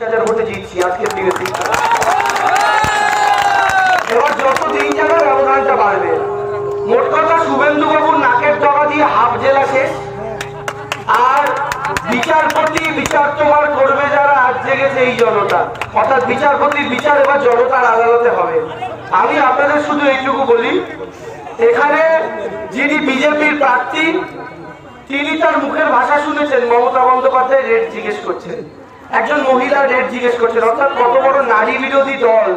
20,000 ভোটে জিতছি আজকের দিনে। এবার যত দিন যাবে ব্যবধানটা বাড়বে। মোট কথা শুভেন্দু বাবুর নাকের ডগা দিয়ে হাফ জেলা শেষ। আর বিচারপতি বিচার তোমার করবে যারা, আজ জেগেছে এই জনতা, অর্থাৎ বিচারপতির বিচার এবার জনতার আদালতে হবে। আমি আপনাদের শুধু এইটুকু বলি, এখানে যিনি বিজেপির প্রার্থী তিনি তার মুখের ভাষা শুনেছেন, মমতা বন্দ্যোপাধ্যায় রেট জিজ্ঞেস করছেন, একজন মহিলা রেট জিজ্ঞেস করছেন, অর্থাৎ কত বড় নারী বিরোধী দল,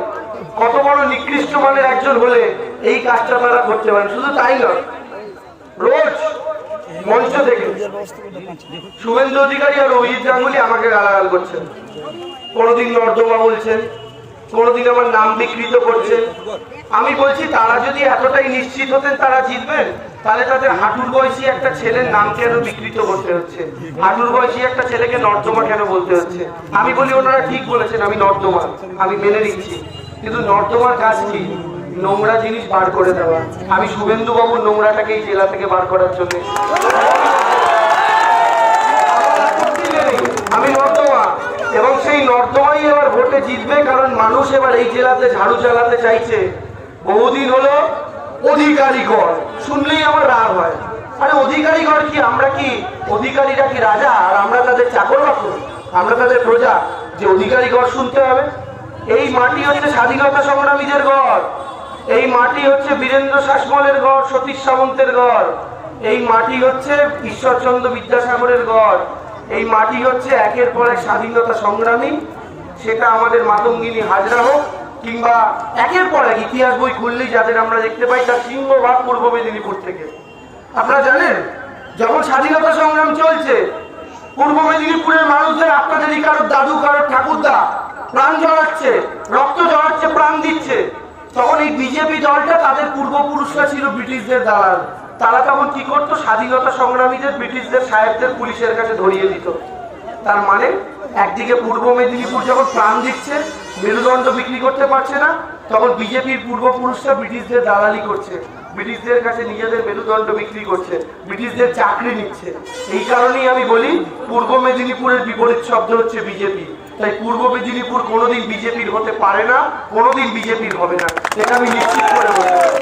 কত বড় নিকৃষ্ট মানের একজন হলে এই কাজটা তারা করতে পারেন। শুধু তাই নয়, রোজ মঞ্চ থেকে শুভেন্দু অধিকারী আর অভিজিৎ গাঙ্গুলি আমাকে গালাগাল করছেন, কোনোদিন নর্দমা বলছেন, কোনোদিন আমার নাম বিকৃত করছেন। আমি বলছি তারা যদি এতটাই নিশ্চিত হতেন তারা জিতবেন, তাহলে তাদের হাঁটুর বয়সী একটা ছেলের নাম কেন বিকৃত করতে হচ্ছে, হাঁটুর বয়সী একটা ছেলেকে নর্দমা কেন বলতে হচ্ছে। আমি বলি ওনারা ঠিক বলেছেন, আমি নর্দমা, আমি মেনে নিচ্ছি, কিন্তু নর্দমার কাজ কি? নোংরা জিনিস বার করে দেওয়া। আমি শুভেন্দু বাবুর নোংরাটাকে এই জেলা থেকে বার করার জন্য আমি নর্দমা, এবং সেই নর্দমাই এবার ভোটে জিতবে, কারণ মানুষ এবার এই জেলাতে ঝাড়ু চালাতে চাইছে। বহুদিন হলো অধিকারীগণ শুনলেই আমার রাগ হয়। আরে অধিকারীগণ কি? আমরা কি অধিকারীরা কি রাজা আর আমরা তাদের চাকর বাকর, আমরা তাদের প্রজা যে অধিকারীগণ শুনতে হবে? এই মাটি হচ্ছে স্বাধীনতা সংগ্রামীদের গড়, এই মাটি হচ্ছে বীরেন্দ্র শাসমলের গড়, সতীশ সামন্তের গড়, এই মাটি হচ্ছে ঈশ্বরচন্দ্র বিদ্যাসাগরের গড়, এই মাটি হচ্ছে একের পর এক স্বাধীনতা সংগ্রামী, সেটা আমাদের মাতঙ্গিনী হাজরা হোক কিংবা একের পর এক ইতিহাস বই খুললেই যাদের আমরা দেখতে পাই তার সিংহভাগ পূর্ব মেদিনীপুর থেকে। আপনারা জানেন যখন স্বাধীনতা সংগ্রাম চলছে পূর্ব মেদিনীপুরের মানুষদের, আপনাদেরই কারোর দাদু কারোর ঠাকুরদা প্রাণ জড়াচ্ছে, রক্ত জড়াচ্ছে, প্রাণ দিচ্ছে, তখন এই বিজেপি দলটা, তাদের পূর্বপুরুষরা ছিল ব্রিটিশদের দালাল। তারা তখন কি করতো? স্বাধীনতা সংগ্রামীদের ব্রিটিশদের সাহেবদের পুলিশের কাছে ধরিয়ে দিত। তার মানে একদিকে পূর্ব মেদিনীপুর যখন প্রাণ দিচ্ছে, মেরুদণ্ড বিক্রি করতে পারছে না, তখন বিজেপির পূর্বপুরুষরা ব্রিটিশদের দালালি করছে, ব্রিটিশদের কাছে নিজেদের মেরুদণ্ড বিক্রি করছে, ব্রিটিশদের চাকরি নিচ্ছে। এই কারণেই আমি বলি পূর্ব মেদিনীপুরের বিপরীত শব্দ হচ্ছে বিজেপি। তাই পূর্ব মেদিনীপুর কোনোদিন বিজেপির হতে পারে না, কোনোদিন বিজেপির হবে না, এটা আমি নিশ্চিত করে বলতে পারি।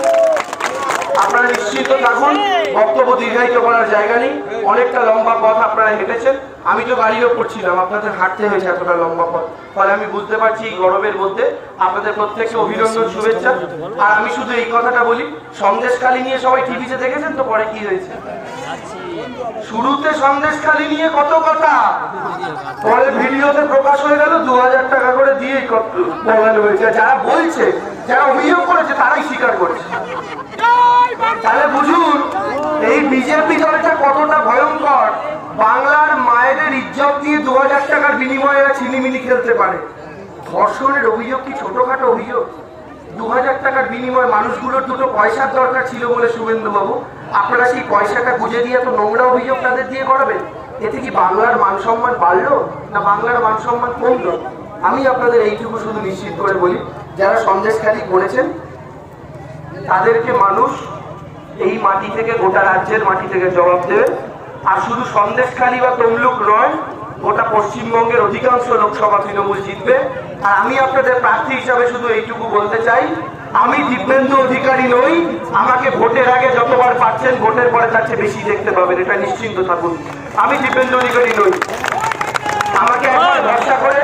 আপনারা নিশ্চিত থাকুন, বক্তব্য দীর্ঘায়িত করার জায়গা নেই। অনেকটা লম্বা পথ আপনারা হেঁটেছেন, আমি তো গাড়িও করছিলাম, আপনাদের হাঁটতে হয়েছে এতটা লম্বা পথ, ফলে আমি বুঝতে পারছি এই গরমের মধ্যে আপনাদের প্রত্যেককে অভিনন্দন, শুভেচ্ছা। আর আমি শুধু এই কথাটা বলি, সন্দেশখালি নিয়ে সবাই টিভিতে দেখেছেন তো, পরে কি হয়েছে? শুরুতে সন্দেশখালি নিয়ে কত কথা, পরে ভিডিওতে প্রকাশ হয়ে গেল 2000 টাকা করে দিয়ে বলানো হয়েছে। যারা বলছে, যারা অভিযোগ করেছে তারাই স্বীকার করেছে। তাহলে বুঝুন এই বিজেপি দলটা কতটা ভয়ঙ্কর। বাংলার মায়েদের ইজ্জত দিয়ে 2000 টাকার বিনিময়ে এরা ছিনিমিনি খেলতে পারে। ধর্ষণের অভিযোগ কি ছোটখাটো অভিযোগ? 2000 টাকার বিনিময়ে মানুষগুলোর দুটো পয়সার দরকার ছিল বলে শুভেন্দু বাবু আপনারা সেই পয়সাটা গুঁজে দিয়ে এত নোংরা অভিযোগ তাদের দিয়ে করাবেন? এতে কি বাংলার মান সম্মান বাড়লো না বাংলার মান সম্মান কমলো? আমি আপনাদের এইটুকু শুধু নিশ্চিত করে বলি, যারা সন্দেশখালি করেছেন তাদেরকে মানুষ এই মাটি থেকে, গোটা রাজ্যের মাটি থেকে জবাব দেবে। আর শুধু সন্দেশখালি বা তমলুক নয়, গোটা পশ্চিমবঙ্গের অধিকাংশ লোকসভা তৃণমূল জিতবে। আর আমি আপনাদের প্রার্থী হিসাবে শুধু এইটুকু বলতে চাই, আমি দিব্যেন্দু অধিকারী নই, আমাকে ভোটের আগে যতবার পাচ্ছেন ভোটের পরে তার চেয়ে বেশি দেখতে পাবেন, এটা নিশ্চিন্ত থাকুন। আমি দিব্যেন্দু অধিকারী নই, আমাকে একবার ভরসা করে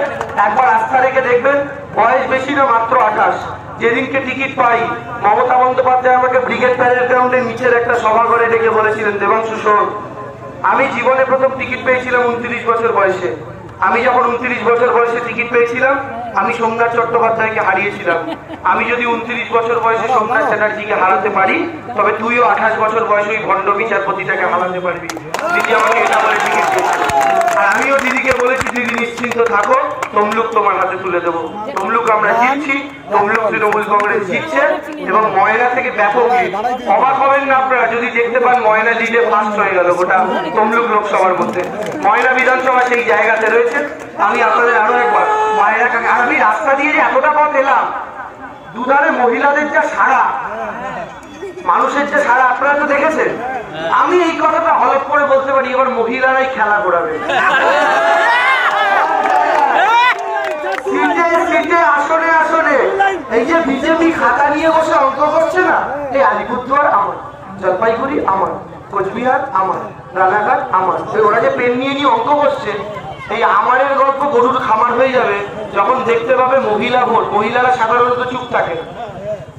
একবার আস্থা রেখে দেখবেন। বয়স বেশি না, মাত্র 28। যেদিনকে টিকিট পাই, মমতা বন্দ্যোপাধ্যায় আমাকে ব্রিগেড প্যারেড গ্রাউন্ডের নিচের একটা সভাঘরে ডেকে বলেছিলেন, দেবাংশু শোন, আমি জীবনে প্রথম টিকিট পেয়েছিলাম 29 বছর বয়সে। আমি যখন 29 বছর বয়সে টিকিট পেয়েছিলাম, আমি সোমনাথ চট্টোপাধ্যায়কে হারিয়েছিলাম। আমি যদি 29 বছর বয়সে সোমনাথ চ্যাটার্জিকে হারাতে পারি, তবে তুইও 28 বছর বয়সে ওই ভণ্ড বিচারপতিটাকে হারাতে পারবি। দিদি আমাকে এটা বলে টিকিট পেয়েছিল। আর আমিও দিদিকে বলেছি, দিদি নিশ্চিন্ত থাকো, তমলুক তোমার হাতে তুলে দেবো। তমলুক আমরা জিতছি, তমলুক তৃণমূল কংগ্রেস জিতছে, এবং ময়না থেকে ব্যাপক লিড। অবাক হবেন না আপনারা যদি দেখতে পান ময়না লিডে ফার্স্ট হয়ে গেল গোটা তমলুক লোকসভার মধ্যে। ময়না বিধানসভা সেই জায়গাতে রয়েছে। আমি আপনাদের আরো একবার ময়না, আর আমি রাস্তা দিয়ে যে এতটা পথ এলাম, দুধারে মহিলাদের যা সারা, মানুষের যে সারা আপনারা তো দেখেছেন। আমি এই কথাটা হলফ করে বলতে পারি, এবার মহিলারাই খেলা করাবে। এই যে বিজেপি খাতা নিয়ে বসে অঙ্ক করছে না, এই আলিপুরদুয়ার আমার, জলপাইগুড়ি আমার, কোচবিহার আমার, রানাঘাট আমার, ওরা যে পেন নিয়ে নিয়ে অঙ্ক করছে, এই আমারের গল্প গরুর খামার হয়ে যাবে যখন দেখতে পাবে মহিলা ভোট। মহিলারা সাধারণত চুপ থাকে।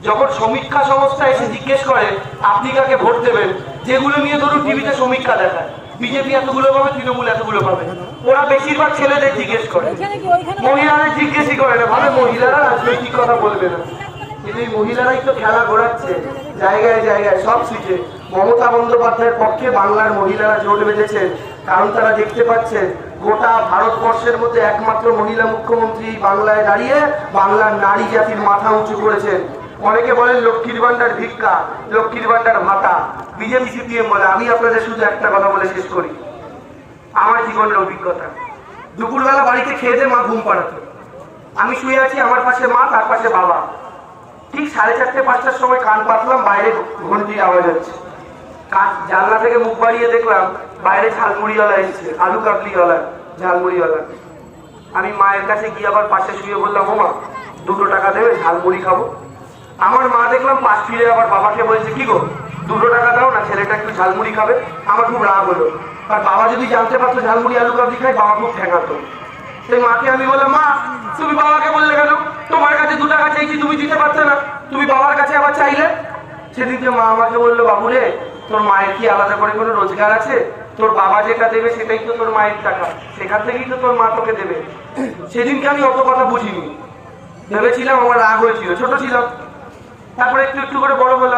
যখন সমীক্ষা সংস্থা এসে জিজ্ঞেস করে আপনি কাকে ভোট দেবেন, যেগুলো নিয়ে ধরুন টিভিতে সমীক্ষা দেখায়, বিজেপি এতগুলো পাবে, তৃণমূল এতগুলো পাবে, ওরা বেশিরভাগ ছেলেদের জিজ্ঞেস করে, মহিলাদের জিজ্ঞেসই করে না। ভাবে মহিলারা রাজনৈতিক কথা বলবে না, কিন্তু এই মহিলারাই তো খেলা ঘোরাচ্ছে জায়গায় জায়গায় সব সিটে। মমতা বন্দ্যোপাধ্যায়ের পক্ষে বাংলার মহিলারা জোট বেঁধেছেন, কারণ তারা দেখতে পাচ্ছেন গোটা ভারতবর্ষের মধ্যে একমাত্র মহিলা মুখ্যমন্ত্রী বাংলায় দাঁড়িয়ে বাংলার নারী জাতির মাথা উঁচু করেছেন। অনেকে বলেন লক্ষ্মীর ভান্ডার ভিক্ষা, লক্ষ্মীর ভান্ডার ভাতা, বিজেপি সিপিএম বলে। আমি আপনাদের শুধু একটা কথা বলে শেষ করি, আমার জীবনের অভিজ্ঞতা। দুপুরবেলা বাড়িতে খেয়ে দিয়ে মা ঘুম পাড়াতো, আমি শুয়ে আছি, আমার পাশে মা, তার পাশে বাবা। ঠিক 4:30-5টার সময় কান পাতলাম, বাইরে ঘন্টির আওয়াজ হচ্ছে। জানলা থেকে মুখ বাড়িয়ে দেখলাম বাইরে ঝালমুড়িওয়ালা এসেছে, আলু কাবলিওয়ালা, ঝালমুড়িওয়ালা। আমি মায়ের কাছে গিয়ে আবার পাশে শুয়ে বললাম, ও মা 2 টাকা দেবে, ঝালমুড়ি খাবো। আমার মা দেখলাম পাশ ফিরে আবার বাবাকে বলছে, কি গো 2 টাকা দাও না, ছেলেটা একটু ঝালমুড়ি খাবে। আমার খুব রাগ হলো, আর বাবা যদি জানতে পারতো ঝালমুড়ি আলু কাবলি খায়, বাবা খুব ঠেকাতো। সেই মাকে আমি বললাম, মা তুমি বাবাকে বললে কেন, তোমার কাছে 2 টাকা চাইছি, তুমি দিতে পারছো না, তুমি বাবার কাছে আবার চাইলে। সেদিনকে মা আমাকে বললো, বাবু রে তোর মায়ের কি আলাদা করে কোনো রোজগার আছে? তোর বাবা যেটা দেবে সেটাই তো তোর মায়ের টাকা, সেখান থেকেই তো তোর মা তোকে দেবে। সেদিনকে আমি অত কথা বুঝিনি, ভেবেছিলাম আমার রাগ হয়েছিল, ছোট ছিলাম। তারপরে একটু একটু করে বড় হলাম।